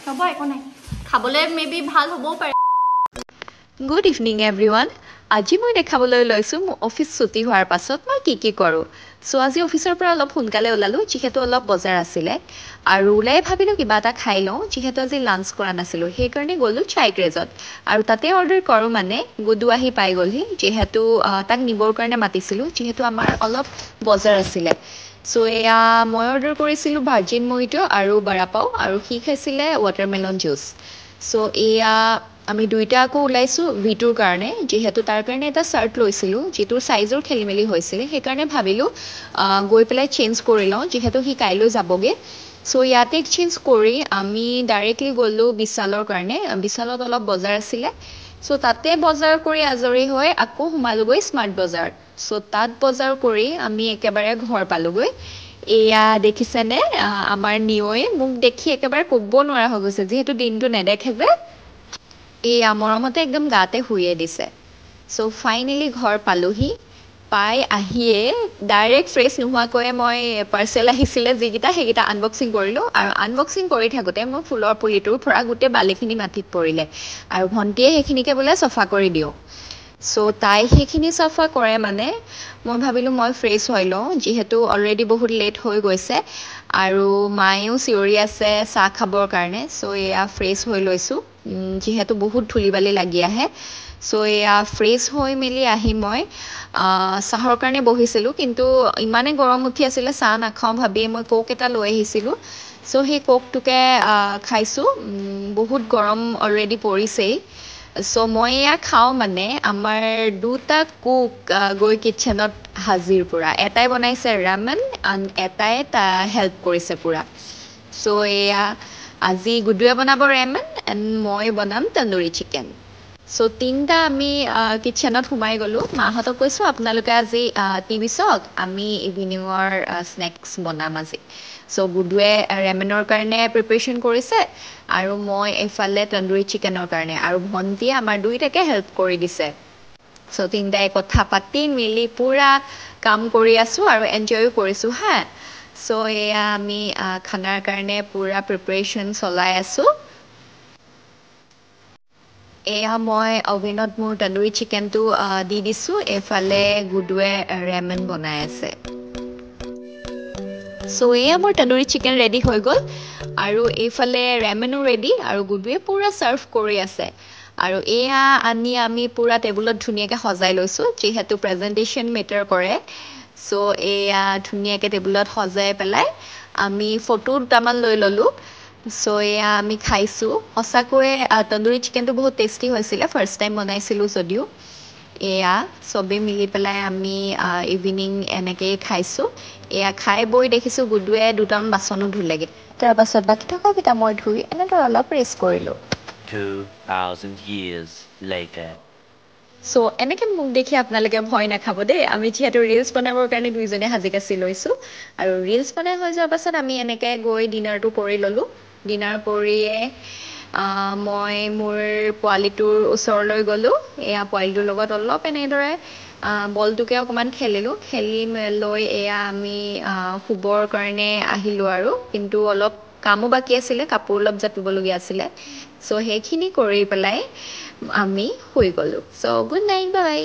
হ'ব একো নাই খাবলৈ মেবি ভাল হ'বও পাৰে গুড ইভিনিং এভৰিৱান আজি মই দেখাবলৈ লৈছোঁ মোৰ অফিচ ছুটি হোৱাৰ পাছত মই কি কৰোঁ চ' আজি অফিচৰ পৰা অলপ সোনকালে ওলালোঁ যিহেতু অলপ বজাৰ আছিলে আৰু ওলাই ভাবিলোঁ কিবা এটা খাই লওঁ যিহেতু আজি লাঞ্চ কৰা নাছিলোঁ সেইকাৰণে গ'লোঁ চাই গ্ৰেজত আৰু তাতে অৰ্ডাৰ কৰোঁ মানে গুডু আহি পাই গ'লহি যিহেতু তাক নিবৰ কাৰণে মাতিছিলোঁ যিহেতু আমাৰ অলপ বজাৰ আছিলে চ' এয়া মই অৰ্ডাৰ কৰিছিলোঁ ভাৰ্জিন মহিটো আৰু বাৰাপাও আৰু সি খাইছিলে ৱাটাৰমেলন জুচ চ' এয়া আমি দুইটা আকৌ ওলাইছোঁ ভিটোৰ কাৰণে যিহেতু তাৰ কাৰণে এটা চাৰ্ট লৈছিলোঁ যিটোৰ চাইজৰ খেলি মেলি হৈছিলে সেইকাৰণে ভাবিলোঁ গৈ পেলাই চেঞ্জ কৰি লওঁ যিহেতু সি কাইলৈ যাবগৈ চ' ইয়াতে এক্সচেঞ্জ কৰি আমি ডাইৰেক্টলি গ'লোঁ বিশালৰ কাৰণে বিশালত অলপ বজাৰ আছিলে চ' তাতে বজাৰ কৰি আজৰি হৈ আকৌ সোমালোগৈ স্মাৰ্ট বজাৰ চ' তাত বজাৰ কৰি আমি একেবাৰে ঘৰ পালোগৈ এয়া দেখিছেনে আমাৰ নিয়ৈ মোক দেখি একেবাৰে ক'ব নোৱাৰা হৈ গৈছে যিহেতু দিনটো নেদেখে যে এয়া মৰমতে একদম গাতে শুয়ে দিছে চ' ফাইনেলি ঘৰ পালোহি পাই আহিয়ে ডাইৰেক্ট ফ্ৰেছ নোহোৱাকৈয়ে মই পাৰ্চেল আহিছিলে যিকেইটা সেইকেইটা আনবক্সিং কৰিলোঁ আৰু আনবক্সিং কৰি থাকোঁতে মোৰ ফুলৰ পুলিটোৰ পৰা গোটেই বালিখিনি মাটিত পৰিলে আৰু ভণ্টিয়ে সেইখিনিকে বোলে চফা কৰি দিওঁ চ' তাই সেইখিনি চাফা কৰে মানে মই ভাবিলোঁ মই ফ্ৰেছ হৈ লওঁ যিহেতু অলৰেডি বহুত লেট হৈ গৈছে আৰু মায়েও চিঞৰি আছে চাহ খাবৰ কাৰণে চ' এয়া ফ্ৰেছ হৈ লৈছোঁ যিহেতু বহুত ধূলি বালি লাগি আহে চ' এয়া ফ্ৰেছ হৈ মেলি আহি মই চাহৰ কাৰণে বহিছিলোঁ কিন্তু ইমানেই গৰম উঠি আছিলে চাহ নাখাওঁ ভাবিয়ে মই কোক এটা লৈ আহিছিলোঁ চ' সেই কোকটোকে খাইছোঁ বহুত গৰম অলৰেডি পৰিছেই চ' মই এয়া খাওঁ মানে আমাৰ দুটা কুক গৈ কিটচেনত হাজিৰ পূৰা এটাই বনাইছে ৰামেন এটাই হেল্প কৰিছে পূৰা চ' এয়া আজি গুডুৱে বনাব ৰেমেন এণ্ড মই বনাম তন্দুৰী চিকেন চ' তিনিটা আমি কিটচেনত সোমাই গ'লোঁ মাহঁতক কৈছোঁ আপোনালোকে আজি টিভি চাওক আমি ইভিনিঙৰ স্নেক্স বনাম আজি চ' গুডুৱে ৰেমেনৰ কাৰণে প্ৰিপেৰেশ্যন কৰিছে আৰু মই এইফালে তন্দুৰী চিকেনৰ কাৰণে আৰু ভণ্টিয়ে আমাৰ দুইটাকে হেল্প কৰি দিছে চ' তিনিটাই কথা পাতি মেলি পূৰা কাম কৰি আছোঁ আৰু এনজয়ো কৰিছোঁ হা চ' এয়া আমি খানাৰ কাৰণে পূৰা প্ৰিপেৰেশ্যন চলাই আছোঁ এয়া মই অভেনত মোৰ তন্দুৰী চিকেনটো দি দিছোঁ এইফালে গুডুৱে ৰেমেন বনাই আছে চ' এয়া মোৰ তন্দুৰী চিকেন ৰেডি হৈ গ'ল আৰু এইফালে ৰেমেনো ৰেডি আৰু গুডুৱে পূৰা ছাৰ্ভ কৰি আছে আৰু এয়া আনি আমি পূৰা টেবুলত ধুনীয়াকৈ সজাই লৈছোঁ যিহেতু প্ৰেজেণ্টেশ্যন মেটাৰ কৰে চ' এয়া ধুনীয়াকৈ টেবুলত সজাই পেলাই আমি ফটো দুটামান লৈ ল'লোঁ চ' এয়া আমি খাইছোঁ সঁচাকৈ তন্দুৰী চিকেনটো বহুত টেষ্টি হৈছিলে ফাৰ্ষ্ট টাইম বনাইছিলোঁ যদিও এয়া চবেই মিলি পেলাই আমি ইভিনিং এনেকৈয়ে খাইছোঁ এয়া খাই বৈ দেখিছোঁ গুডুৱে দুটামান বাচনো ধুলেগৈ তাৰপাছত বাকী থকাকেইটা মই ধুই এনেদৰে অলপ ৰেষ্ট কৰিলোঁ 2000 years later চ' এনেকৈ মোক দেখি আপোনালোকে ভয় নাখাব দেই আমি যিহেতু ৰিলচ বনাবৰ কাৰণে দুইজনে সাজি কাচি লৈছোঁ আৰু ৰিলচ বনাই হৈ যোৱাৰ পাছত আমি এনেকৈ গৈ ডিনাৰটো কৰি ল'লোঁ ডিনাৰ কৰিয়ে মই মোৰ পোৱালিটোৰ ওচৰলৈ গ'লোঁ এয়া পোৱালিটোৰ লগত অলপ এনেদৰে বলটোকে অকণমান খেলিলোঁ খেলি লৈ এয়া আমি শুবৰ কাৰণে আহিলোঁ আৰু কিন্তু অলপ কামো বাকী আছিলে কাপোৰ অলপ জাপিবলগীয়া আছিলে চ' সেইখিনি কৰি পেলাই আমি শুই গ'লোঁ চ' গুড নাইট বাই